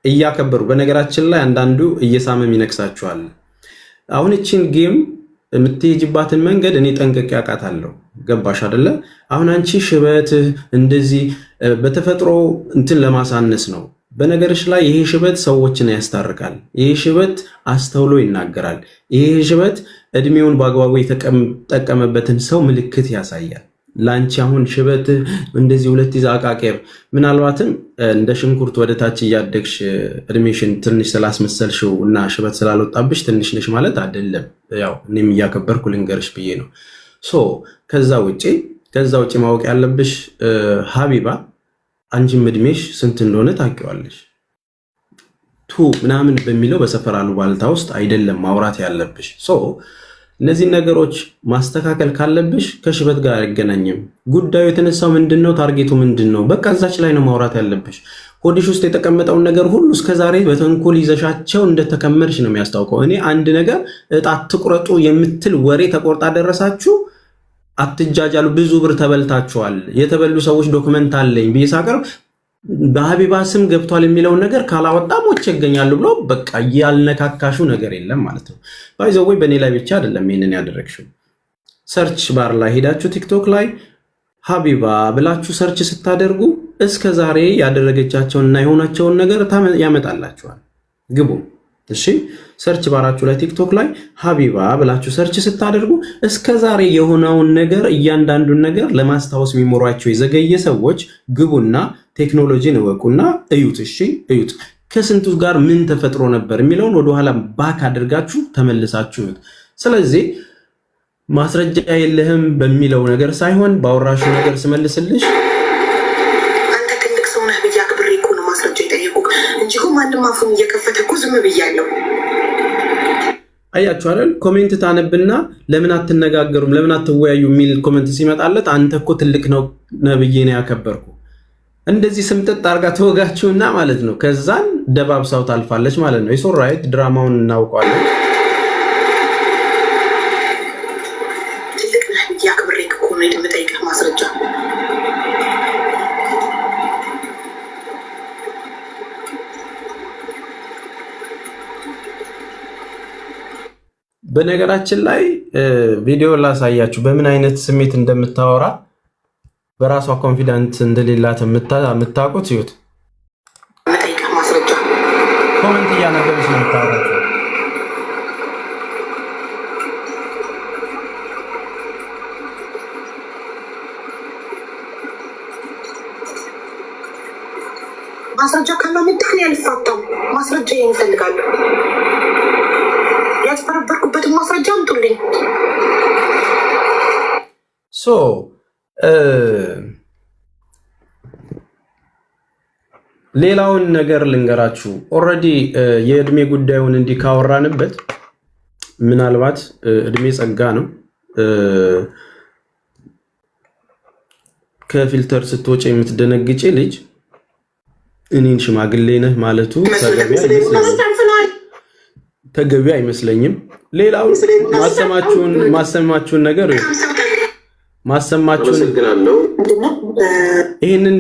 እያከበሩ በነገራችን ላይ አንዳንዱ እየሳመም ይነክሳቸዋል። አሁን እቺን ጌም የምትሄጅባትን መንገድ እኔ ጠንቅቄ አውቃታለሁ። ገባሽ አይደለ? አሁን አንቺ ሽበት እንደዚህ በተፈጥሮ እንትን ለማሳነስ ነው። በነገርሽ ላይ ይሄ ሽበት ሰዎችን ያስታርቃል። ይሄ ሽበት አስተውሎ ይናገራል። ይሄ ሽበት እድሜውን በአግባቡ የተጠቀመበትን ሰው ምልክት ያሳያል። ላንቺ አሁን ሽበት እንደዚህ ሁለት ይዛ አቃቄር ምናልባትም እንደ ሽንኩርት ወደ ታች እያደግሽ እድሜሽን ትንሽ ስላስመሰልሽው እና ሽበት ስላልወጣብሽ ትንሽ ነሽ ማለት አይደለም። ያው እኔም እያከበርኩ ልንገርሽ ብዬ ነው። ከዛ ውጪ ማወቅ ያለብሽ ሀቢባ አንቺም እድሜሽ ስንት እንደሆነ ታውቂዋለሽ። ምናምን በሚለው በሰፈር አሉባልታ ውስጥ አይደለም ማውራት ያለብሽ። እነዚህ ነገሮች ማስተካከል ካለብሽ ከሽበት ጋር አይገናኝም። ጉዳዩ የተነሳው ምንድነው? ታርጌቱ ምንድነው? በቃ እዛች ላይ ነው ማውራት ያለብሽ። ሆድሽ ውስጥ የተቀመጠውን ነገር ሁሉ እስከዛሬ በተንኮል ይዘሻቸው እንደተከመርሽ ነው የሚያስታውቀው። እኔ አንድ ነገር እጣ አትቁረጡ የምትል ወሬ ተቆርጣ ደረሳችሁ፣ አትጃጃሉ፣ ብዙ ብር ተበልታችኋል፣ የተበሉ ሰዎች ዶክመንት አለኝ ብዬ ሳቀርብ በሀቢባ ስም ገብቷል የሚለውን ነገር ካላወጣ ሞቼ ይገኛሉ ብሎ በቃ ያልነካካሹ ነገር የለም ማለት ነው። ባይዘው ወይ በእኔ ላይ ብቻ አይደለም ይሄንን ያደረግሽው። ሰርች ባር ላይ ሄዳችሁ ቲክቶክ ላይ ሀቢባ ብላችሁ ሰርች ስታደርጉ እስከ ዛሬ ያደረገቻቸውንና የሆናቸውን ነገር ያመጣላችኋል። ግቡ እሺ። ሰርች ባራችሁ ላይ ቲክቶክ ላይ ሀቢባ ብላችሁ ሰርች ስታደርጉ እስከ ዛሬ የሆነውን ነገር እያንዳንዱን ነገር ለማስታወስ የሚሞሯቸው የዘገየ ሰዎች ግቡና ቴክኖሎጂን እወቁና እዩት። እሺ እዩት። ከስንቱ ጋር ምን ተፈጥሮ ነበር የሚለውን ወደኋላ ባክ አድርጋችሁ ተመልሳችሁ እዩት። ስለዚህ ማስረጃ የለህም በሚለው ነገር ሳይሆን ባወራሹ ነገር ስመልስልሽ አንተ ትልቅ ሰው ነህ ብዬ አክብሬ እኮ ነው ማስረጃ የጠየቁህ እንጂ እኮ ማንም አፉን እየከፈተ እኮ ዝም ብያለሁ። አያችሁ አይደል? ኮሜንት ታነብና ለምን አትነጋገሩም ለምን አትወያዩ የሚል ኮሜንት ሲመጣለት አንተ እኮ ትልቅ ነው ነብዬ ነው ያከበርኩ እንደዚህ ስምጥጥ አርጋ ተወጋችሁና ማለት ነው። ከዛን ደባብሳው ታልፋለች ማለት ነው። ኢትስ ኦልራይት ድራማውን እናውቀዋለን። ትልቅ ነህ ብዬ አክብሬ እኮ ነው የምጠይቅህ ማስረጃ። በነገራችን ላይ ቪዲዮ ላሳያችሁ በምን አይነት ስሜት እንደምታወራ በራሷ ኮንፊደንት እንደሌላት የምታውቁት ይሁት መጠይቅህ ማስረጃ ኮሜንት እያነበበች ነው የምታወራው። ማስረጃ ካላመጣህ እኔ አልፋታም። ማስረጃ ይፈልጋሉ። ያስፈረበርኩበትን ማስረጃ አምጡልኝ። ሌላውን ነገር ልንገራችሁ። ኦልሬዲ የእድሜ ጉዳዩን እንዲህ ካወራንበት ምናልባት እድሜ ጸጋ ነው። ከፊልተር ስትወጪ የምትደነግጪ ልጅ እኔን ሽማግሌ ነህ ማለቱ ተገቢ አይመስለኝም። ሌላው ማሰማችሁን ነገር ይህንን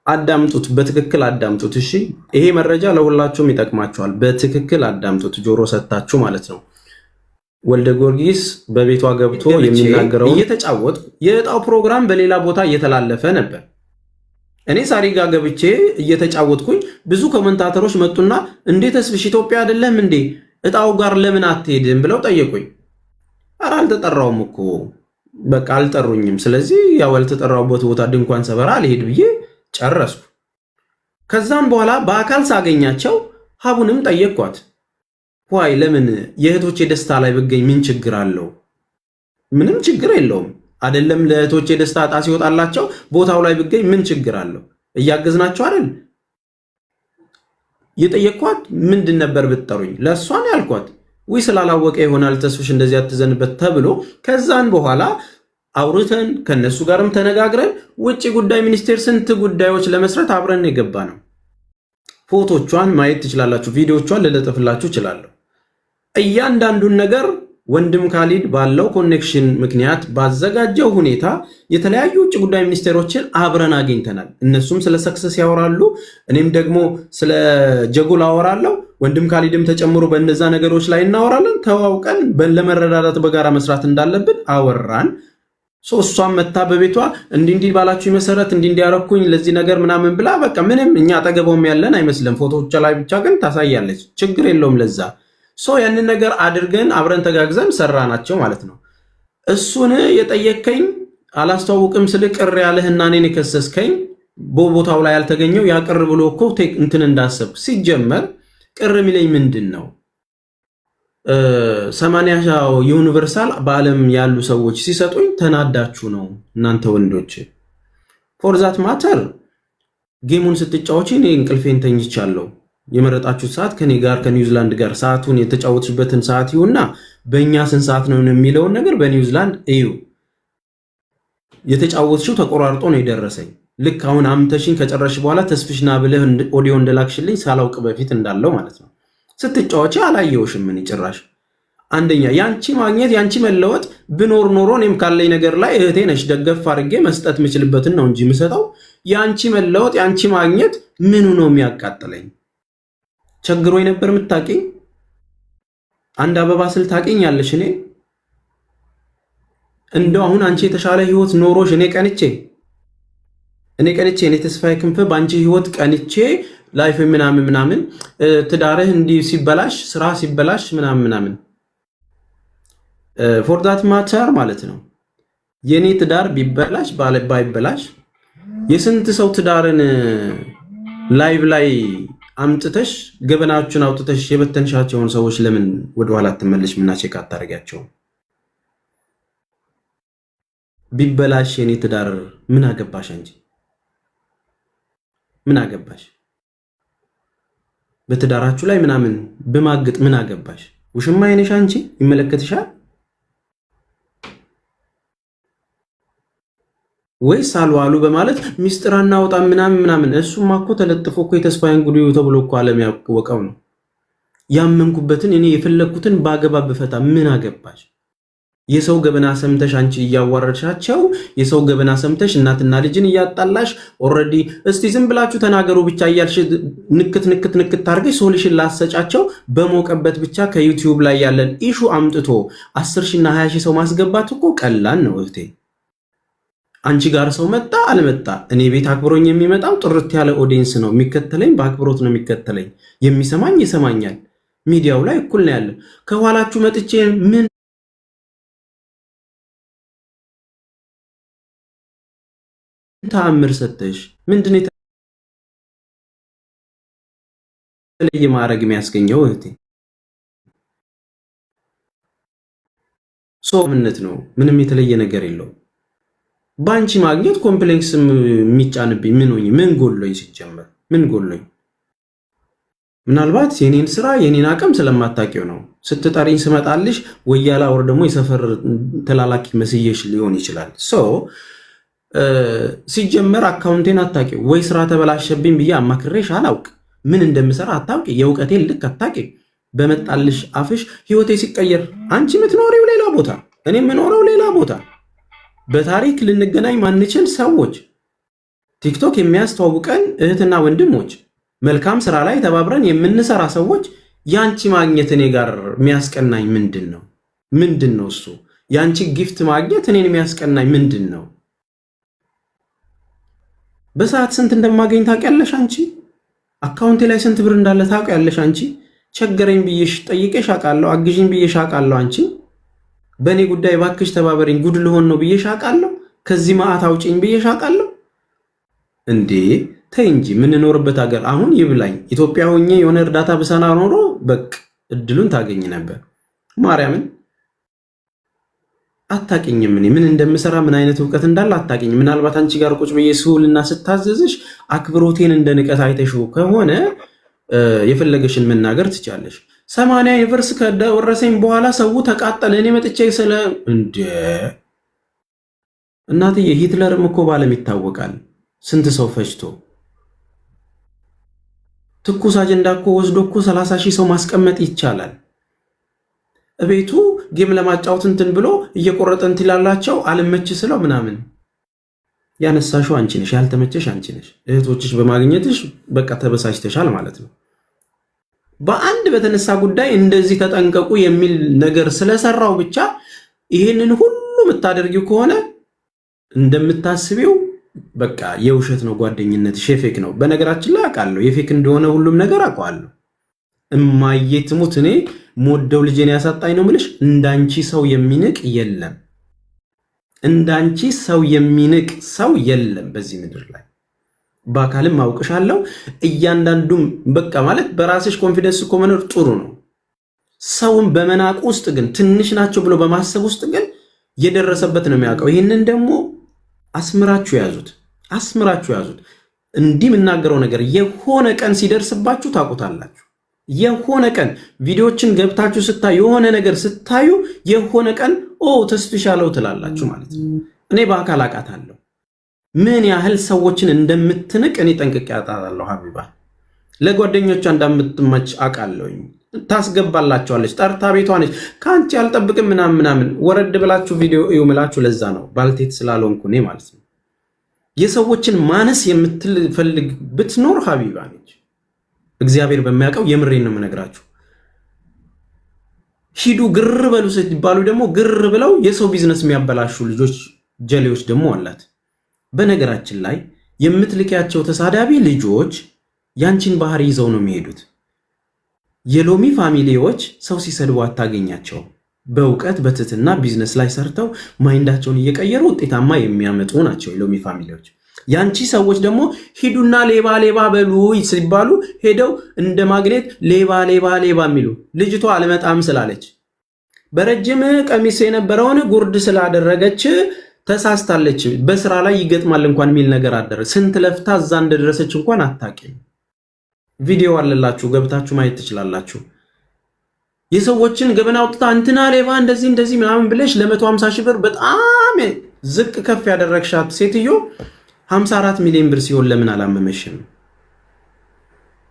አዳምጡት፣ በትክክል አዳምጡት። እሺ ይሄ መረጃ ለሁላችሁም ይጠቅማችኋል። በትክክል አዳምጡት፣ ጆሮ ሰጥታችሁ ማለት ነው። ወልደ ጊዮርጊስ በቤቷ ገብቶ የሚናገረው እየተጫወቱ የእጣው ፕሮግራም በሌላ ቦታ እየተላለፈ ነበር። እኔ ሳሪ ጋር ገብቼ እየተጫወትኩኝ ብዙ ኮመንታተሮች መጡና እንዴት ተስፍሽ ኢትዮጵያ አይደለም እንዴ እጣው ጋር ለምን አትሄድም ብለው ጠየቁኝ። ኧረ አልተጠራውም እኮ በቃ አልጠሩኝም። ስለዚህ ያው ያልተጠራውበት ቦታ ድንኳን ሰበራ አልሄድ ብዬ ጨረስኩ። ከዛም በኋላ በአካል ሳገኛቸው ሀቡንም ጠየቅኳት። ዋይ ለምን የእህቶቼ ደስታ ላይ ብገኝ ምን ችግር አለው? ምንም ችግር የለውም። አይደለም ለእህቶቼ ደስታ ዕጣ ሲወጣላቸው ቦታው ላይ ብገኝ ምን ችግር አለው? እያገዝናቸው አይደል? የጠየቅኳት ምንድን ነበር ብትጠሩኝ? ለእሷን ያልኳት ወይ ስላላወቀ ይሆናል ተስፍሽ እንደዚህ አትዘንበት ተብሎ ከዛን በኋላ አውርተን ከነሱ ጋርም ተነጋግረን ውጪ ጉዳይ ሚኒስቴር ስንት ጉዳዮች ለመስራት አብረን የገባ ነው። ፎቶቿን ማየት ትችላላችሁ፣ ቪዲዮቿን ልለጥፍላችሁ እችላለሁ። እያንዳንዱን ነገር ወንድም ካሊድ ባለው ኮኔክሽን ምክንያት ባዘጋጀው ሁኔታ የተለያዩ ውጭ ጉዳይ ሚኒስቴሮችን አብረን አግኝተናል። እነሱም ስለ ሰክሰስ ያወራሉ፣ እኔም ደግሞ ስለ ጀጎል አወራለሁ። ወንድም ካሊድም ተጨምሮ በእነዛ ነገሮች ላይ እናወራለን። ተዋውቀን ለመረዳዳት በጋራ መስራት እንዳለብን አወራን። እሷም መታ በቤቷ እንዲህ ባላችሁ መሰረት እንዲያረኩኝ ለዚህ ነገር ምናምን ብላ በቃ ምንም እኛ አጠገበውም ያለን አይመስልም። ፎቶዎች ላይ ብቻ ግን ታሳያለች። ችግር የለውም ለዛ ያንን ነገር አድርገን አብረን ተጋግዘን ሰራናቸው ማለት ነው። እሱን የጠየከኝ አላስተዋውቅም ስል ቅር ያለህና እኔን የከሰስከኝ በቦታው ላይ ያልተገኘው ያቅር ብሎ እኮ እንትን እንዳሰብ ሲጀመር ቅር የሚለኝ ምንድን ነው? 80 ዩኒቨርሳል በዓለም ያሉ ሰዎች ሲሰጡኝ ተናዳችሁ ነው እናንተ ወንዶች። ፎርዛት ማተር ጌሙን ስትጫወች እኔ እንቅልፌን ተኝቻለሁ። የመረጣችሁት ሰዓት ከኔ ጋር ከኒውዚላንድ ጋር ሰዓቱን የተጫወትሽበትን ሰዓት ይሁንና በእኛ ስንት ሰዓት ነው የሚለውን ነገር በኒውዚላንድ እዩ። የተጫወትሽው ተቆራርጦ ነው የደረሰኝ። ልክ አሁን አምተሽኝ ከጨረሽ በኋላ ተስፍሽና ብለህ ኦዲዮ እንደላክሽልኝ ሳላውቅ በፊት እንዳለው ማለት ነው። ስትጫወቺ አላየውሽም። ምን ጭራሽ አንደኛ ያንቺ ማግኘት ያንቺ መለወጥ ብኖር ኖሮ እኔም ካለኝ ነገር ላይ እህቴ ነሽ ደገፍ አድርጌ መስጠት የምችልበትን ነው እንጂ የምሰጠው። ያንቺ መለወጥ ያንቺ ማግኘት ምኑ ነው የሚያቃጥለኝ? ቸግሮኝ ነበር የምታውቂኝ? አንድ አበባ ስል ታውቂኛለሽ። እንደው አሁን አንቺ የተሻለ ህይወት ኖሮሽ እኔ ቀንቼ እኔ ተስፋዬ ክንፈ በአንቺ ህይወት ቀንቼ ላይፍ ምናምን ትዳርህ እንዲህ ሲበላሽ ስራ ሲበላሽ ምናምን ፎር ዳት ማተር ማለት ነው። የኔ ትዳር ቢበላሽ ባይበላሽ የስንት ሰው ትዳርን ላይቭ ላይ አምጥተሽ ገበናችሁን አውጥተሽ የበተንሻቸውን ሰዎች ለምን ወደኋላ አትመለሽ? ምናቸክ አታረጋቸው? ቢበላሽ የኔ ትዳር ምን አገባሽ አንቺ? ምን አገባሽ? በትዳራችሁ ላይ ምናምን በማግጥ ምን አገባሽ? ውሽማ የነሽ አንቺ ይመለከትሻል ወይስ አልዋሉ በማለት ሚስጥር አናውጣ ምናምን። እሱማ እኮ ተለጥፎ እኮ የተስፋዬን ጉድ ተብሎ እኮ ዓለም ያወቀው ነው። ያመንኩበትን እኔ የፈለኩትን ባገባ በፈታ ምን አገባሽ? የሰው ገበና ሰምተሽ አንቺ እያዋረድሻቸው የሰው ገበና ሰምተሽ እናትና ልጅን እያጣላሽ ኦሬዲ እስቲ ዝም ብላችሁ ተናገሩ ብቻ እያልሽ ንክት ታርገሽ ሶሉሽን ላሰጫቸው በሞቀበት ብቻ ከዩቲዩብ ላይ ያለን ኢሹ አምጥቶ 10,000 እና 20,000 ሰው ማስገባት እኮ ቀላል ነው እህቴ። አንቺ ጋር ሰው መጣ አልመጣ እኔ ቤት አክብሮኝ የሚመጣው ጥርት ያለ ኦዲየንስ ነው የሚከተለኝ፣ በአክብሮት ነው የሚከተለኝ። የሚሰማኝ ይሰማኛል። ሚዲያው ላይ እኩል ነው ያለ። ከኋላችሁ መጥቼ ምን ተአምር ሰተሽ ምንድነው የተለየ ማድረግ የሚያስገኘው እህቴ? ሶምነት ነው። ምንም የተለየ ነገር የለው። ባንቺ ማግኘት ኮምፕሌክስ የሚጫንብኝ ምን ጎሎኝ? ሲጀመር ምን ጎሎኝ? ምናልባት የኔን ስራ የኔን አቅም ስለማታውቂው ነው። ስትጠሪኝ ስመጣልሽ ወያላ ወር ደግሞ የሰፈር ተላላኪ መስየሽ ሊሆን ይችላል። ሲጀመር አካውንቴን አታውቂው ወይ ስራ ተበላሸብኝ ብዬ አማክሬሽ አላውቅ። ምን እንደምሰራ አታውቂ። የእውቀቴን ልክ አታውቂ። በመጣልሽ አፍሽ ህይወቴ ሲቀየር አንቺ የምትኖሪው ሌላ ቦታ፣ እኔ የምኖረው ሌላ ቦታ፣ በታሪክ ልንገናኝ ማንችል ሰዎች፣ ቲክቶክ የሚያስተዋውቀን እህትና ወንድሞች፣ መልካም ስራ ላይ ተባብረን የምንሰራ ሰዎች ያንቺ ማግኘት እኔ ጋር የሚያስቀናኝ ምንድን ነው? ምንድን ነው እሱ? ያንቺ ጊፍት ማግኘት እኔን የሚያስቀናኝ ምንድን ነው? በሰዓት ስንት እንደማገኝ ታውቂያለሽ አንቺ? አካውንቴ ላይ ስንት ብር እንዳለ ታውቂያለሽ አንቺ? ቸገረኝ ብዬሽ ጠይቄሽ አውቃለሁ። አግዥኝ ብዬሽ አውቃለሁ። አንቺ በእኔ ጉዳይ ባክሽ ተባበረኝ ጉድ ልሆን ነው ብዬሽ አውቃለሁ። ከዚህ ማዕት አውጪኝ ብዬሽ አውቃለሁ። እንዴ ተይ እንጂ የምንኖርበት ሀገር አሁን ይብላኝ። ኢትዮጵያ ሆኜ የሆነ እርዳታ ብሰና ኖሮ በቅ እድሉን ታገኝ ነበር። ማርያምን አታውቂኝም። እኔ ምን እንደምሰራ ምን አይነት እውቀት እንዳለ አታውቂኝም። ምናልባት አንቺ ጋር ቁጭ ብዬ ስውልና ስታዘዝሽ አክብሮቴን እንደ ንቀት አይተሽው ከሆነ የፈለገሽን መናገር ትቻለሽ። 80 ዩኒቨርስ ከደረሰኝ በኋላ ሰው ተቃጠለ። እኔ መጥቼ ስለ እንደ እናትዬ ሂትለርም እኮ ባለም ይታወቃል ስንት ሰው ፈጅቶ ትኩስ አጀንዳ እኮ ወስዶ እኮ 30,000 ሰው ማስቀመጥ ይቻላል። እቤቱ ጌም ለማጫወት እንትን ብሎ እየቆረጠ እንትን ይላላቸው አልመች ስለው ምናምን ያነሳሽው አንቺ ነሽ፣ ያልተመቸሽ አንቺ ነሽ። እህቶችሽ በማግኘትሽ በቃ ተበሳጭተሻል ማለት ነው። በአንድ በተነሳ ጉዳይ እንደዚህ ተጠንቀቁ የሚል ነገር ስለሰራው ብቻ ይህንን ሁሉ የምታደርጊው ከሆነ እንደምታስቢው በቃ የውሸት ነው ጓደኝነት፣ የፌክ ነው። በነገራችን ላይ አውቃለሁ የፌክ እንደሆነ ሁሉም ነገር አውቀዋለሁ። እማዬ ትሙት እኔ ሞደው ልጄን ያሳጣኝ ነው የምልሽ። እንዳንቺ ሰው የሚንቅ የለም፣ እንዳንቺ ሰው የሚንቅ ሰው የለም በዚህ ምድር ላይ። በአካልም አውቅሻለሁ። እያንዳንዱም በቃ ማለት በራስሽ ኮንፊደንስ እኮ መኖር ጥሩ ነው። ሰውን በመናቅ ውስጥ ግን ትንሽ ናቸው ብሎ በማሰብ ውስጥ ግን የደረሰበት ነው የሚያውቀው። ይህንን ደግሞ አስምራችሁ ያዙት፣ አስምራችሁ ያዙት። እንዲህ የምናገረው ነገር የሆነ ቀን ሲደርስባችሁ ታውቁታላችሁ። የሆነ ቀን ቪዲዮዎችን ገብታችሁ ስታዩ የሆነ ነገር ስታዩ የሆነ ቀን ተስፍሻለው ትላላችሁ ማለት ነው። እኔ በአካል አውቃታለሁ ምን ያህል ሰዎችን እንደምትንቅ እኔ ጠንቅቄ አውቃታለሁ። ሀቢባ ለጓደኞቿ እንደምትመች አውቃለሁኝ። ታስገባላችኋለች፣ ጠርታ ቤቷ ነች። ከአንቺ አልጠብቅም ምናምን ወረድ ብላችሁ ቪዲዮ እዩ ምላችሁ። ለዛ ነው ባልቴት ስላልሆንኩ እኔ ማለት ነው። የሰዎችን ማነስ የምትፈልግ ብትኖር ሀቢባ ነች። እግዚአብሔር በሚያውቀው የምሬን ነው የምነግራችሁ። ሂዱ ግር በሉ ስትባሉ ደግሞ ግር ብለው የሰው ቢዝነስ የሚያበላሹ ልጆች ጀሌዎች ደግሞ አላት። በነገራችን ላይ የምትልኪያቸው ተሳዳቢ ልጆች ያንቺን ባህሪ ይዘው ነው የሚሄዱት። የሎሚ ፋሚሊዎች ሰው ሲሰድቡ አታገኛቸው። በእውቀት በትትና ቢዝነስ ላይ ሰርተው ማይንዳቸውን እየቀየሩ ውጤታማ የሚያመጡ ናቸው የሎሚ ፋሚሊዎች። ያንቺ ሰዎች ደግሞ ሂዱና ሌባ ሌባ በሉ ሲባሉ ሄደው እንደ ማግኔት ሌባ ሌባ ሌባ የሚሉ። ልጅቷ አልመጣም ስላለች በረጅም ቀሚስ የነበረውን ጉርድ ስላደረገች ተሳስታለች። በስራ ላይ ይገጥማል እንኳን የሚል ነገር አደረ። ስንት ለፍታ እዛ እንደደረሰች እንኳን አታውቂም። ቪዲዮ አለላችሁ ገብታችሁ ማየት ትችላላችሁ። የሰዎችን ገበና አውጥታ እንትና ሌባ እንደዚህ እንደዚህ ምናምን ብለሽ ለ150 ሺህ ብር በጣም ዝቅ ከፍ ያደረግሻት ሴትዮ 54 ሚሊዮን ብር ሲሆን ለምን አላመመሽም?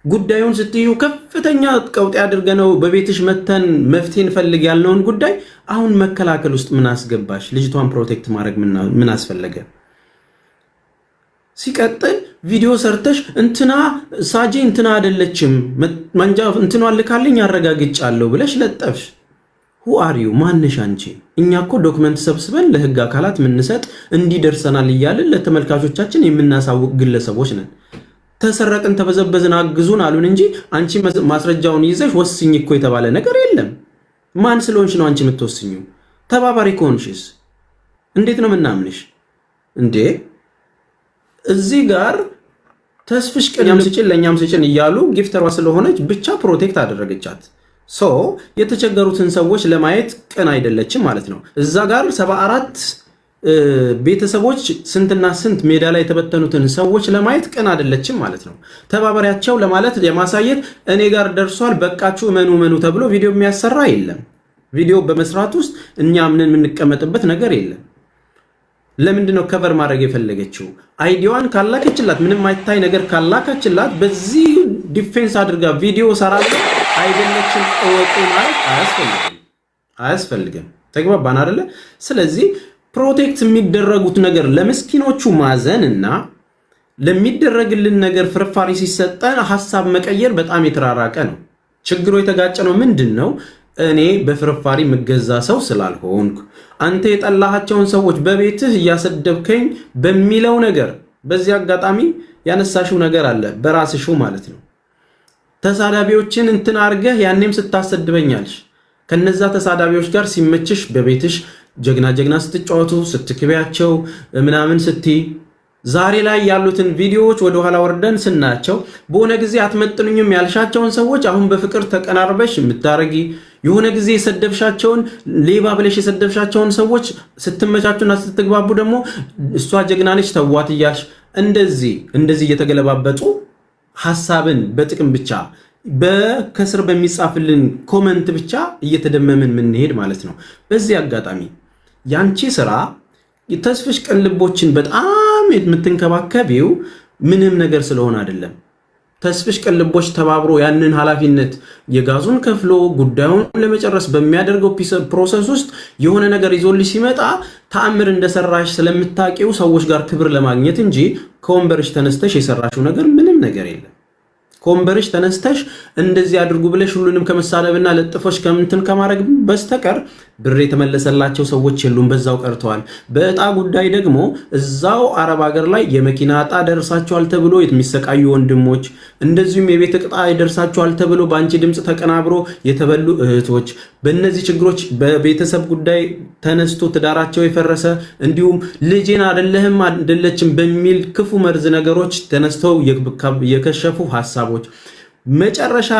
ጉዳዩን ስትዩ ከፍተኛ ቀውጤ አድርገነው በቤትሽ መተን መፍትሄ እንፈልግ ያልነውን ጉዳይ አሁን መከላከል ውስጥ ምን አስገባሽ? ልጅቷን ፕሮቴክት ማድረግ ምን አስፈለገ? ሲቀጥል ቪዲዮ ሰርተሽ እንትና ሳጂ እንትና አይደለችም መንጃ እንትና ልካልኝ አረጋግጫለሁ ብለሽ ለጠፍሽ። who are you? ማንሽ አንቺ? እኛ እኮ ዶክመንት ሰብስበን ለህግ አካላት የምንሰጥ እንዲደርሰናል እያልን ለተመልካቾቻችን የምናሳውቅ ግለሰቦች ነን። ተሰረቅን ተበዘበዝን አግዙን አሉን እንጂ አንቺ ማስረጃውን ይዘሽ ወስኝ እኮ የተባለ ነገር የለም። ማን ስለሆንሽ ነው አንቺ የምትወስኙ? ተባባሪ ከሆንሽስ እንዴት ነው ምናምንሽ እንዴ? እዚህ ጋር ተስፍሽ ቀኛም ስጭን ለኛም ስጭን እያሉ ጊፍተሯ ስለሆነች ብቻ ፕሮቴክት አደረገቻት። የተቸገሩትን ሰዎች ለማየት ቅን አይደለችም ማለት ነው። እዛ ጋር 74 ቤተሰቦች ስንትና ስንት ሜዳ ላይ የተበተኑትን ሰዎች ለማየት ቅን አይደለችም ማለት ነው። ተባባሪያቸው ለማለት የማሳየት እኔ ጋር ደርሷል በቃችሁ መኑ ተብሎ ቪዲዮ የሚያሰራ የለም። ቪዲዮ በመስራት ውስጥ እኛ ምን የምንቀመጥበት ነገር የለም። ለምንድን ነው ከቨር ማድረግ የፈለገችው? አይዲዋን ካላከችላት ምንም አይታይ ነገር ካላከችላት በዚህ ዲፌንስ አድርጋ ቪዲዮ ሰራለሁ አይደለችም እወቁ ማለት አያስፈልግም። ተግባባን አይደለ? ስለዚህ ፕሮቴክት የሚደረጉት ነገር ለምስኪኖቹ ማዘን እና ለሚደረግልን ነገር ፍርፋሪ ሲሰጠን ሐሳብ መቀየር በጣም የተራራቀ ነው። ችግሩ የተጋጨ ነው። ምንድነው? እኔ በፍርፋሪ ምገዛ ሰው ስላልሆንኩ አንተ የጠላሃቸውን ሰዎች በቤትህ እያሰደብከኝ በሚለው ነገር በዚህ አጋጣሚ ያነሳሽው ነገር አለ በራስሹ ማለት ነው። ተሳዳቢዎችን እንትን አርገህ ያኔም ስታሰድበኛልሽ ከነዛ ተሳዳቢዎች ጋር ሲመችሽ በቤትሽ ጀግና ስትጫወቱ ስትክቢያቸው ምናምን ስትይ ዛሬ ላይ ያሉትን ቪዲዮዎች ወደ ኋላ ወርደን ስናቸው በሆነ ጊዜ አትመጥኑኝም ያልሻቸውን ሰዎች አሁን በፍቅር ተቀናርበሽ የምታረጊ የሆነ ጊዜ የሰደብሻቸውን ሌባ ብለሽ የሰደብሻቸውን ሰዎች ስትመቻቹና ስትግባቡ ደግሞ እሷ ጀግና ነች ተዋት እያልሽ እንደዚህ እየተገለባበጡ ሐሳብን በጥቅም ብቻ በከስር በሚጻፍልን ኮመንት ብቻ እየተደመምን ምንሄድ ማለት ነው። በዚህ አጋጣሚ ያንቺ ስራ የተስፍሽ ቅን ልቦችን በጣም የምትንከባከቢው ምንም ነገር ስለሆነ አይደለም። ተስፍሽ ቅልቦች ተባብሮ ያንን ኃላፊነት የጋዙን ከፍሎ ጉዳዩን ለመጨረስ በሚያደርገው ፕሮሰስ ውስጥ የሆነ ነገር ይዞልሽ ሲመጣ ተአምር እንደሰራሽ ስለምታውቂው ሰዎች ጋር ክብር ለማግኘት እንጂ ከወንበርሽ ተነስተሽ የሰራሽው ነገር ምንም ነገር የለም። ከወንበርሽ ተነስተሽ እንደዚህ አድርጉ ብለሽ ሁሉንም ከመሳደብና ለጥፎሽ ከምንትን ከማድረግ በስተቀር ብር የተመለሰላቸው ሰዎች የሉም፣ በዛው ቀርተዋል። በእጣ ጉዳይ ደግሞ እዛው አረብ ሀገር ላይ የመኪና እጣ ደርሳቸዋል ተብሎ የሚሰቃዩ ወንድሞች፣ እንደዚሁም የቤት እጣ ደርሳቸዋል ተብሎ በአንቺ ድምፅ ተቀናብሮ የተበሉ እህቶች፣ በእነዚህ ችግሮች በቤተሰብ ጉዳይ ተነስቶ ትዳራቸው የፈረሰ እንዲሁም ልጄን አይደለህም አይደለችም በሚል ክፉ መርዝ ነገሮች ተነስተው የከሸፉ ሀሳቦች መጨረሻ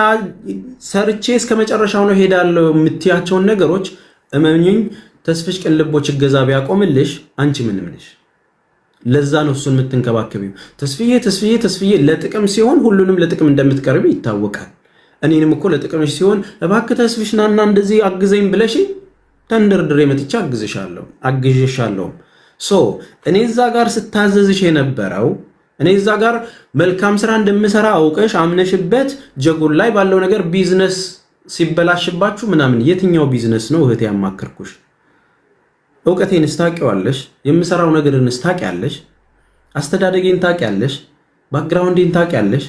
ሰርቼ እስከ መጨረሻው ነው ሄዳለሁ የምትያቸውን ነገሮች እመኝኝ ተስፍሽ ቅልቦች እገዛ ቢያቆምልሽ አንቺ ምንም ነሽ። ለዛ ነው እሱን የምትንከባከቢው። ተስፍዬ ለጥቅም ሲሆን ሁሉንም ለጥቅም እንደምትቀርቢ ይታወቃል። እኔንም እኮ ለጥቅምሽ ሲሆን እባክህ ተስፍሽ ናና እንደዚህ አግዘኝ ብለሽ ተንደርድሬ መጥቻ አግዤሻለሁ። እኔ እዛ ጋር ስታዘዝሽ የነበረው እኔ እዛ ጋር መልካም ስራ እንደምሰራ አውቀሽ አምነሽበት ጀጎል ላይ ባለው ነገር ቢዝነስ ሲበላሽባችሁ ምናምን የትኛው ቢዝነስ ነው እህቴ ያማከርኩሽ? እውቀቴን ታውቂዋለሽ፣ የምሰራው ነገርን ታውቂያለሽ፣ አስተዳደጌን ታውቂያለሽ፣ ባክግራውንዴን ታውቂያለሽ፣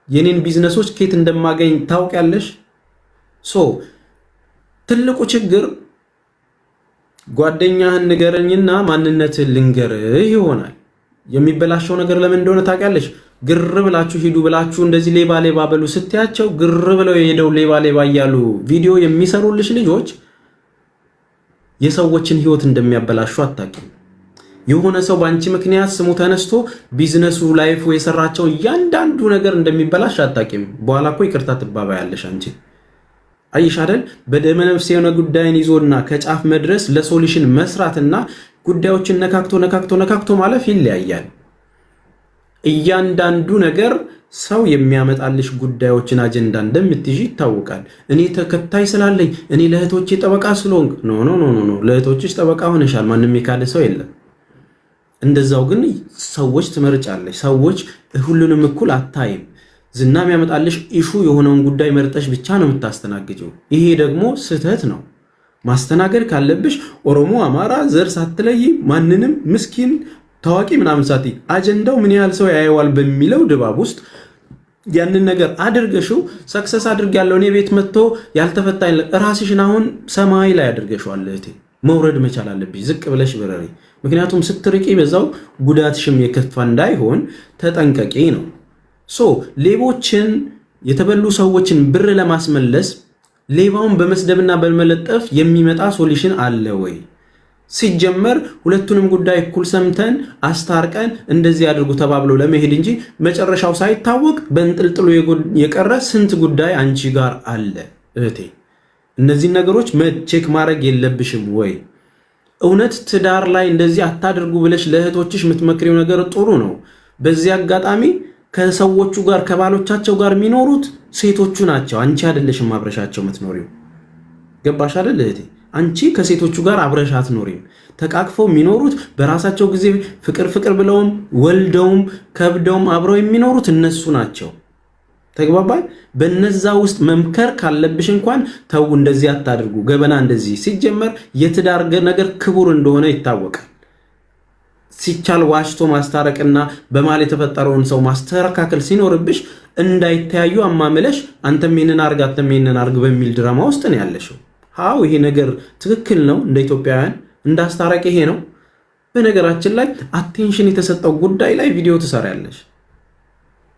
የኔን ቢዝነሶች ከየት እንደማገኝ ታውቂያለሽ። ትልቁ ችግር ጓደኛህን ንገረኝና ማንነትህን ልንገርህ ይሆናል። የሚበላሸው ነገር ለምን እንደሆነ ታውቂያለሽ? ግር ብላችሁ ሂዱ ብላችሁ እንደዚህ ሌባ በሉ ስትያቸው ግር ብለው የሄደው ሌባ እያሉ ቪዲዮ የሚሰሩልሽ ልጆች የሰዎችን ህይወት እንደሚያበላሹ አታውቂም። የሆነ ሰው በአንቺ ምክንያት ስሙ ተነስቶ ቢዝነሱ ላይፉ የሰራቸው እያንዳንዱ ነገር እንደሚበላሽ አታውቂም። በኋላ እኮ ይቅርታ ትባባያለሽ አንቺ። አይሽ አይደል? በደመነፍስ የሆነ ጉዳይን ይዞና ከጫፍ መድረስ ለሶሉሽን መስራትና ጉዳዮችን ነካክቶ ማለፍ ይለያያል። እያንዳንዱ ነገር ሰው የሚያመጣልሽ ጉዳዮችን አጀንዳ እንደምትይዥ ይታወቃል። እኔ ተከታይ ስላለኝ እኔ ለእህቶቼ ጠበቃ ስለሆንክ ኖ ለእህቶችሽ ጠበቃ ሆነሻል። ማንም የካደ ሰው የለም። እንደዛው ግን ሰዎች ትመርጫለሽ። ሰዎች ሁሉንም እኩል አታይም። ዝና የሚያመጣልሽ ኢሹ የሆነውን ጉዳይ መርጠሽ ብቻ ነው የምታስተናግጂው። ይሄ ደግሞ ስህተት ነው። ማስተናገድ ካለብሽ ኦሮሞ፣ አማራ ዘር ሳትለይ ማንንም ምስኪን ታዋቂ ምናምን ሳትይ አጀንዳው ምን ያህል ሰው ያየዋል በሚለው ድባብ ውስጥ ያንን ነገር አድርገሽው ሰክሰስ አድርጊያለሁ እኔ ቤት መጥቶ ያልተፈታኝ ራስሽን አሁን ሰማይ ላይ አድርገሽዋል። እህቴ መውረድ መቻል አለብሽ። ዝቅ ብለሽ ብረሪ። ምክንያቱም ስትርቂ በዛው ጉዳትሽም የከፋ እንዳይሆን ተጠንቀቂ ነው። ሌቦችን የተበሉ ሰዎችን ብር ለማስመለስ ሌባውን በመስደብና በመለጠፍ የሚመጣ ሶሉሽን አለ ወይ? ሲጀመር ሁለቱንም ጉዳይ እኩል ሰምተን አስታርቀን እንደዚህ አድርጉ ተባብለው ለመሄድ እንጂ መጨረሻው ሳይታወቅ በእንጥልጥሉ የቀረ ስንት ጉዳይ አንቺ ጋር አለ እህቴ። እነዚህን ነገሮች ቼክ ማድረግ የለብሽም ወይ? እውነት ትዳር ላይ እንደዚህ አታድርጉ ብለሽ ለእህቶችሽ የምትመክሪው ነገር ጥሩ ነው። በዚህ አጋጣሚ ከሰዎቹ ጋር ከባሎቻቸው ጋር የሚኖሩት ሴቶቹ ናቸው። አንቺ አይደለሽም አብረሻቸው የምትኖሪው። ገባሽ አይደል እህቴ? አንቺ ከሴቶቹ ጋር አብረሽ አትኖሪም። ተቃቅፈው የሚኖሩት በራሳቸው ጊዜ ፍቅር ብለውም ወልደውም ከብደውም አብረው የሚኖሩት እነሱ ናቸው። ተግባባል? በነዛ ውስጥ መምከር ካለብሽ እንኳን ተው፣ እንደዚህ አታድርጉ፣ ገበና እንደዚህ። ሲጀመር የትዳር ነገር ክቡር እንደሆነ ይታወቃል። ሲቻል ዋሽቶ ማስታረቅና በማል የተፈጠረውን ሰው ማስተካከል ሲኖርብሽ እንዳይተያዩ አማመለሽ አንተም ይሄንን አርግ በሚል ድራማ ውስጥ ነው ያለሽው። አዎ ይሄ ነገር ትክክል ነው። እንደ ኢትዮጵያውያን እንዳስታረቅ ይሄ ነው። በነገራችን ላይ አቴንሽን የተሰጠው ጉዳይ ላይ ቪዲዮ ትሰሪያለሽ።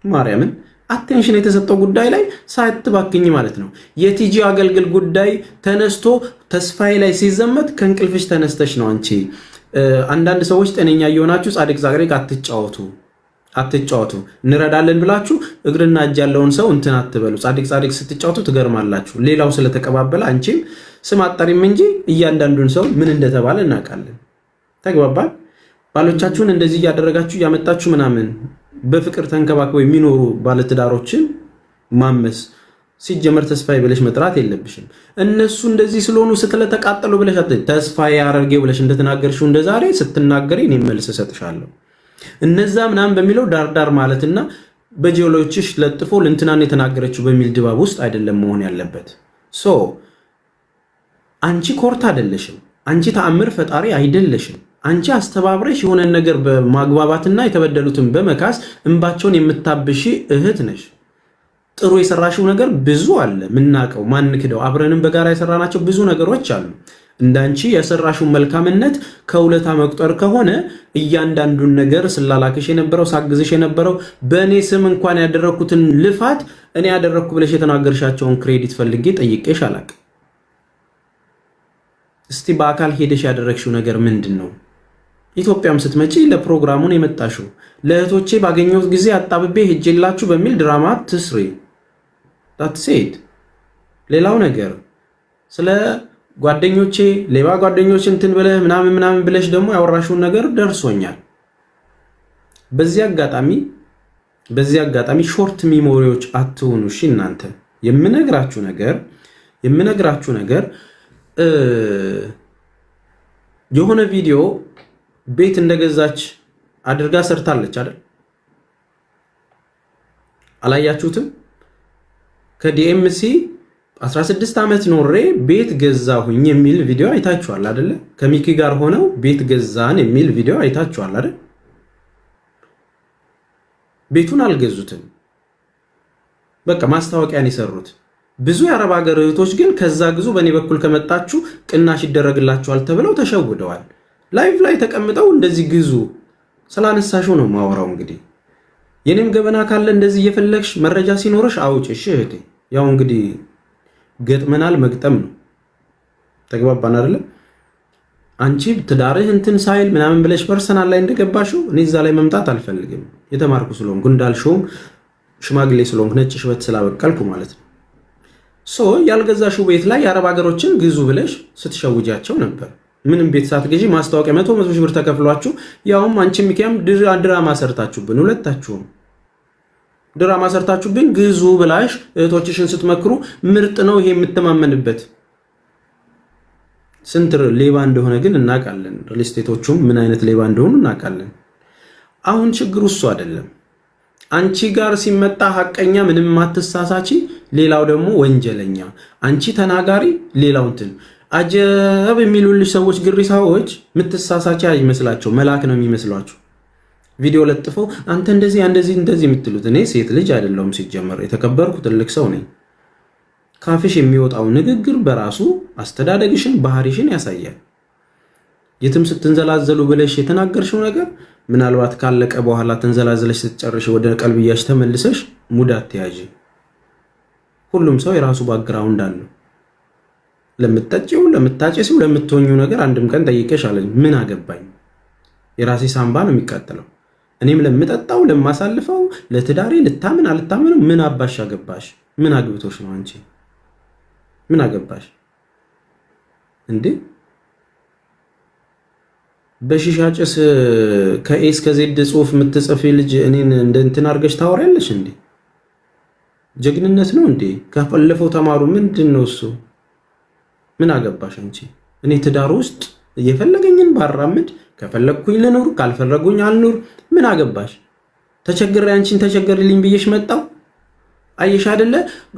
ማርያምን አቴንሽን የተሰጠው ጉዳይ ላይ ሳትባክኝ ማለት ነው። የቲጂ አገልግል ጉዳይ ተነስቶ ተስፋዬ ላይ ሲዘመት ከእንቅልፍሽ ተነስተሽ ነው አንቺ። አንዳንድ ሰዎች ጤነኛ እየሆናችሁ ጻድቅ ዛግሬቅ አትጫወቱ እንረዳለን ብላችሁ እግርና እጅ ያለውን ሰው እንትን አትበሉ። ጻድቅ ስትጫወቱ ትገርማላችሁ። ሌላው ስለተቀባበለ አንቺም ስም አጠሪም እንጂ እያንዳንዱን ሰው ምን እንደተባለ እናውቃለን። ተግባባል? ባሎቻችሁን እንደዚህ እያደረጋችሁ እያመጣችሁ ምናምን በፍቅር ተንከባክበው የሚኖሩ ባለትዳሮችን ማመስ ሲጀመር ተስፋዬ ብለሽ መጥራት የለብሽም። እነሱ እንደዚህ ስለሆኑ ስለተቃጠሉ ብለሽ ተስፋዬ አረርጌው ብለሽ እንደተናገርሽው እንደዛሬ ስትናገሪ እኔ መልስ እሰጥሻለሁ። እነዛ ምናምን በሚለው ዳርዳር ማለትና በጂኦሎጂሽ ለጥፎ ለእንትናን የተናገረችው በሚል ድባብ ውስጥ አይደለም መሆን ያለበት። ሶ አንቺ ኮርታ አይደለሽም። አንቺ ተአምር ፈጣሪ አይደለሽም። አንቺ አስተባብረሽ የሆነ ነገር በማግባባትና የተበደሉትን በመካስ እንባቸውን የምታብሺ እህት ነሽ። ጥሩ የሰራሽው ነገር ብዙ አለ፣ ምናቀው ማንክደው፣ አብረንም በጋራ የሰራናቸው ብዙ ነገሮች አሉ። እንዳንቺ የሰራሽው መልካምነት ከውለታ መቁጠር ከሆነ እያንዳንዱን ነገር ስላላክሽ የነበረው ሳግዝሽ የነበረው በእኔ ስም እንኳን ያደረኩትን ልፋት እኔ ያደረኩ ብለሽ የተናገርሻቸውን ክሬዲት ፈልጌ ጠይቄሽ አላቅም። እስቲ በአካል ሄደሽ ያደረግሽው ነገር ምንድን ነው? ኢትዮጵያም ስትመጪ ለፕሮግራሙን የመጣሽው ለእህቶቼ ባገኘሁት ጊዜ አጣብቤ ሄጄላችሁ በሚል ድራማ ትስሪ። ሴት ሌላው ነገር ስለ ጓደኞቼ ሌባ ጓደኞች እንትን ብለህ ምናምን ብለሽ ደግሞ ያወራሽውን ነገር ደርሶኛል። በዚህ አጋጣሚ ሾርት ሚሞሪዎች አትሆኑ። እሺ እናንተ የምነግራችሁ ነገር የሆነ ቪዲዮ ቤት እንደገዛች አድርጋ ሰርታለች አይደል? አላያችሁትም? ከዲኤምሲ 16 ዓመት ኖሬ ቤት ገዛሁኝ የሚል ቪዲዮ አይታችኋል አይደለ? ከሚኪ ጋር ሆነው ቤት ገዛን የሚል ቪዲዮ አይታችኋል አይደል? ቤቱን አልገዙትም። በቃ ማስታወቂያን የሰሩት። ብዙ የአረብ ሀገር እህቶች ግን ከዛ ግዙ በእኔ በኩል ከመጣችሁ ቅናሽ ይደረግላችኋል ተብለው ተሸውደዋል። ላይቭ ላይ ተቀምጠው እንደዚህ ግዙ ስላነሳሽው ነው ማወራው። እንግዲህ የኔም ገበና ካለ እንደዚህ እየፈለግሽ መረጃ ሲኖርሽ አውጪ። እሺ እህቴ፣ ያው እንግዲህ ገጥመናል፣ መግጠም ነው። ተግባባን አይደለም? አንቺ ትዳርህ እንትን ሳይል ምናምን ብለሽ ፐርሰናል ላይ እንደገባሽው እኔ እዛ ላይ መምጣት አልፈልግም። የተማርኩ ስለሆንኩ እንዳልሽውም ሽማግሌ ስለሆንኩ ነጭ ሽበት ስላበቀልኩ ማለት ነው። ያልገዛሽው ቤት ላይ የአረብ ሀገሮችን ግዙ ብለሽ ስትሸውጃቸው ነበር። ምንም ቤት ሳትገዢ ማስታወቂያ 100 ሺህ ብር ተከፍሏችሁ፣ ያውም አንቺ ሚኪያም ድራማ ሰርታችሁብን፣ ሁለታችሁም ድራማ ሰርታችሁብን ግዙ ብላሽ እህቶችሽን ስትመክሩ ምርጥ ነው ይሄ የምተማመንበት። ስንት ሌባ እንደሆነ ግን እናውቃለን። ሪል ስቴቶቹም ምን አይነት ሌባ እንደሆኑ እናውቃለን። አሁን ችግሩ እሱ አይደለም። አንቺ ጋር ሲመጣ ሐቀኛ ምንም ማትሳሳቺ፣ ሌላው ደግሞ ወንጀለኛ። አንቺ ተናጋሪ፣ ሌላው እንትን አጀብ የሚሉልሽ ሰዎች ግሪሳዎች ምትሳሳቺ አይመስላቸው፣ መልአክ ነው የሚመስሏቸው። ቪዲዮ ለጥፈው አንተ እንደዚህ የምትሉት። እኔ ሴት ልጅ አይደለሁም ሲጀመር፣ የተከበርኩ ትልቅ ሰው ነኝ። ካፍሽ የሚወጣው ንግግር በራሱ አስተዳደግሽን ባህሪሽን ያሳያል። የትም ስትንዘላዘሉ ብለሽ የተናገርሽው ነገር ምናልባት ካለቀ በኋላ ተንዘላዘለሽ ስትጨርሽ ወደ ቀልብያሽ ተመልሰሽ ሙድ አትያዢ። ሁሉም ሰው የራሱ ባክግራውንድ አለው። ለምትጠጪው፣ ለምታጨሲው፣ ለምትሆኚው ነገር አንድም ቀን ጠይቄሽ አለኝ ምን አገባኝ? የራሴ ሳምባ ነው የሚቃጠለው። እኔም ለምጠጣው፣ ለማሳልፈው፣ ለትዳሬ ልታምን አልታምን ምን አባሽ አገባሽ? ምን አግብቶሽ ነው አንቺ? ምን አገባሽ እንዴ? በሺሻ ጭስ ከኤ እስከ ዜድ ጽሁፍ የምትጽፊ ልጅ እኔን እንደ እንትን አድርገሽ ታወሪያለሽ እንዴ? ጀግንነት ነው እንዴ? ከፈለፈው ተማሩ። ምንድን ነው እሱ? ምን አገባሽ አንቺ? እኔ ትዳር ውስጥ እየፈለገኝን ባራምድ፣ ከፈለግኩኝ ልኑር፣ ካልፈለጉኝ አልኑር። ምን አገባሽ? ተቸግሬ አንቺን ተቸገርልኝ ብዬሽ መጣው? አየሽ አይደለ?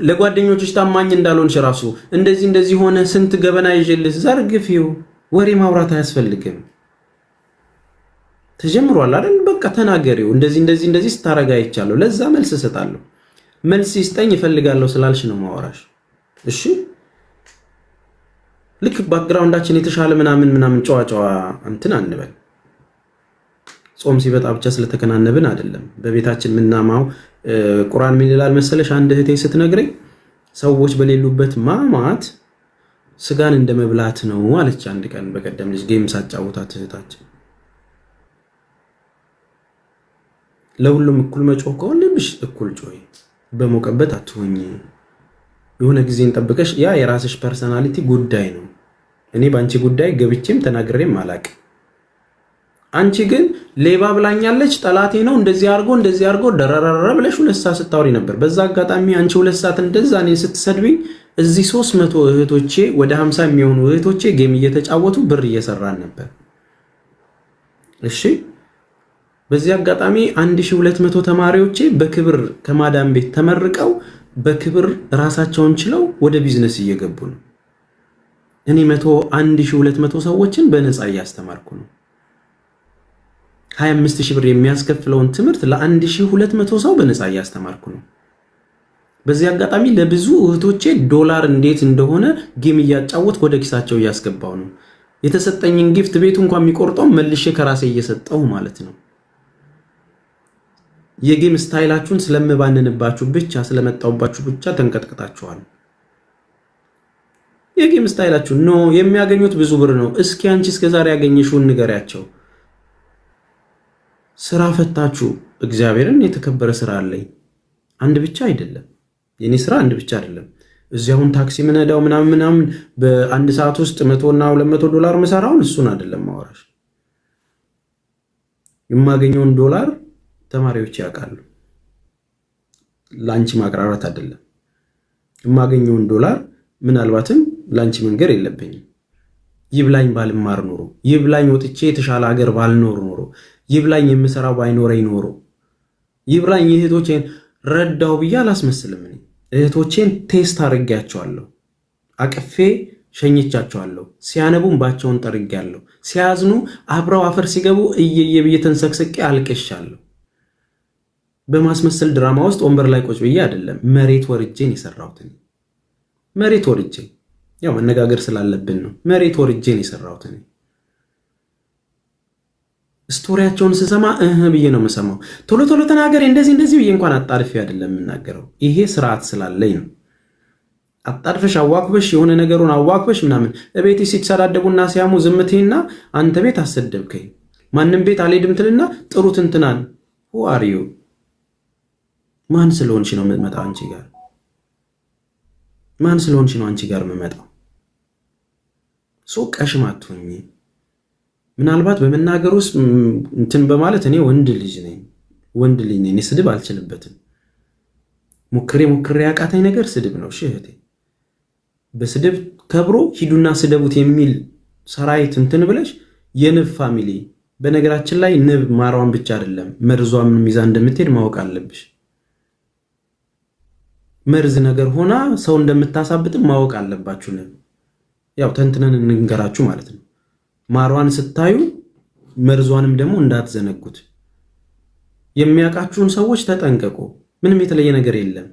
ለጓደኞችሽ ታማኝ እንዳልሆንሽ ራሱ እንደዚህ ሆነ ስንት ገበና ይዤልሽ ዘርግፊው። ወሬ ማውራት አያስፈልግም። ተጀምሯል አይደል? በቃ ተናገሪው። እንደዚህ ስታረጋ አይቻለሁ፣ ለዛ መልስ እሰጣለሁ። መልስ ይስጠኝ እፈልጋለሁ ስላልሽ ነው ማወራሽ። እሺ ልክ ባክግራውንዳችን የተሻለ ምናምን ጨዋ እንትን አንበል። ጾም ሲበጣ ብቻ ስለተከናነብን አይደለም። በቤታችን ምናማው ቁርአን ምን ይላል መሰለሽ? አንድ እህቴ ስትነግረኝ ሰዎች በሌሉበት ማማት ስጋን እንደመብላት ነው አለች። አንድ ቀን በቀደም ልጅ ጌም ሳጫውታት እህታችን ለሁሉም እኩል መጮህ ከሆነብሽ እኩል ጮይ፣ በሞቀበት አትሆኝ። የሆነ ጊዜን ጠብቀሽ ያ የራስሽ ፐርሰናሊቲ ጉዳይ ነው። እኔ ባንቺ ጉዳይ ገብቼም ተናግሬም አላቅም። አንቺ ግን ሌባ ብላኛለች፣ ጠላቴ ነው፣ እንደዚህ አድርጎ ደረረረ ብለሽ 2 ሰዓት ስታወሪ ነበር። በዛ አጋጣሚ አንቺ 2 ሰዓት እንደዛ እኔ ስትሰድብኝ እዚህ 300 እህቶቼ ወደ 50 የሚሆኑ እህቶቼ ጌም እየተጫወቱ ብር እየሰራን ነበር። እሺ በዚህ አጋጣሚ 1200 ተማሪዎቼ በክብር ከማዳም ቤት ተመርቀው በክብር ራሳቸውን ችለው ወደ ቢዝነስ እየገቡ ነው። እኔ 1200 ሰዎችን በነፃ እያስተማርኩ ነው። 25000 ብር የሚያስከፍለውን ትምህርት ለ1200 ሰው በነፃ እያስተማርኩ ነው። በዚህ አጋጣሚ ለብዙ እህቶቼ ዶላር እንዴት እንደሆነ ጌም እያጫወት ወደ ኪሳቸው እያስገባው ነው። የተሰጠኝን ጊፍት ቤቱ እንኳን የሚቆርጠው መልሼ ከራሴ እየሰጠው ማለት ነው። የጌም ስታይላችሁን ስለምባንንባችሁ ብቻ ስለመጣውባችሁ ብቻ ተንቀጥቅጣችኋል። የጌም ስታይላችሁ ኖ የሚያገኙት ብዙ ብር ነው። እስኪ አንቺ እስከዛሬ ያገኘሽውን ንገሪያቸው። ስራ ፈታችሁ እግዚአብሔርን የተከበረ ስራ አለኝ። አንድ ብቻ አይደለም የኔ ስራ አንድ ብቻ አይደለም። እዚያውን ታክሲ ምነዳው ምናምን በአንድ ሰዓት ውስጥ 100 እና 200 ዶላር መሰራውን እሱን አይደለም ማወራሽ። የማገኘውን ዶላር ተማሪዎች ያውቃሉ። ላንቺ ማቅራራት አይደለም። የማገኘውን ዶላር ምናልባትም ላንቺ መንገር የለብኝም። ይብላኝ ባልማር ኖሮ፣ ይብላኝ ወጥቼ የተሻለ ሀገር ባልኖር ኖሮ፣ ይብላኝ የምሰራው ባይኖረኝ ኖሮ፣ ይብላኝ እህቶቼን ረዳው ብዬ አላስመስልም። እህቶቼን ቴስት አድርጌያቸዋለሁ። አቅፌ ሸኝቻቸዋለሁ። ሲያነቡም ባቸውን ጠርጌያለሁ። ሲያዝኑ አብረው አፈር ሲገቡ እየየ ብዬ ተንሰቅስቄ አልቅሻለሁ። በማስመሰል ድራማ ውስጥ ወንበር ላይ ቁጭ ብዬ አይደለም፣ መሬት ወርጄን የሰራሁት። መሬት ወርጄ ያው መነጋገር ስላለብን ነው። መሬት ወርጄን የሰራሁት። ስቶሪያቸውን ስሰማ ብዬ ነው የምሰማው። ቶሎ ቶሎ ተናገር እንደዚህ ብዬ እንኳን አጣድፌ አይደለም የምናገረው። ይሄ ስርዓት ስላለኝ ነው። አጣድፈሽ አዋክበሽ የሆነ ነገሩን አዋክበሽ ምናምን እቤት ሲተሳዳደቡና ሲያሙ ዝምቴና አንተ ቤት አሰደብከኝ ማንም ቤት አልሄድም ትልና ጥሩት እንትናን who are you ማን ስለሆንሽ ነው የምመጣው አንቺ ጋር? ማን ስለሆንሽ ነው አንቺ ጋር የምመጣው? ቀሽም አትሁኚ። ምናልባት በመናገር ውስጥ እንትን በማለት እኔ ወንድ ልጅ ነኝ። እኔ ስድብ አልችልበትም። ሞክሬ ያቃተኝ ነገር ስድብ ነው። እህቴ በስድብ ከብሮ ሂዱና ስደቡት የሚል ሰራዊት እንትን ብለሽ የንብ ፋሚሊ። በነገራችን ላይ ንብ ማሯን ብቻ አይደለም መርዟን ሚዛ እንደምትሄድ ማወቅ አለብሽ። መርዝ ነገር ሆና ሰው እንደምታሳብጥም ማወቅ አለባችሁ። ንብ ያው ተንትነን እንንገራችሁ ማለት ነው። ማሯን ስታዩ መርዟንም ደግሞ እንዳትዘነጉት። የሚያውቃችሁን ሰዎች ተጠንቀቁ። ምንም የተለየ ነገር የለም።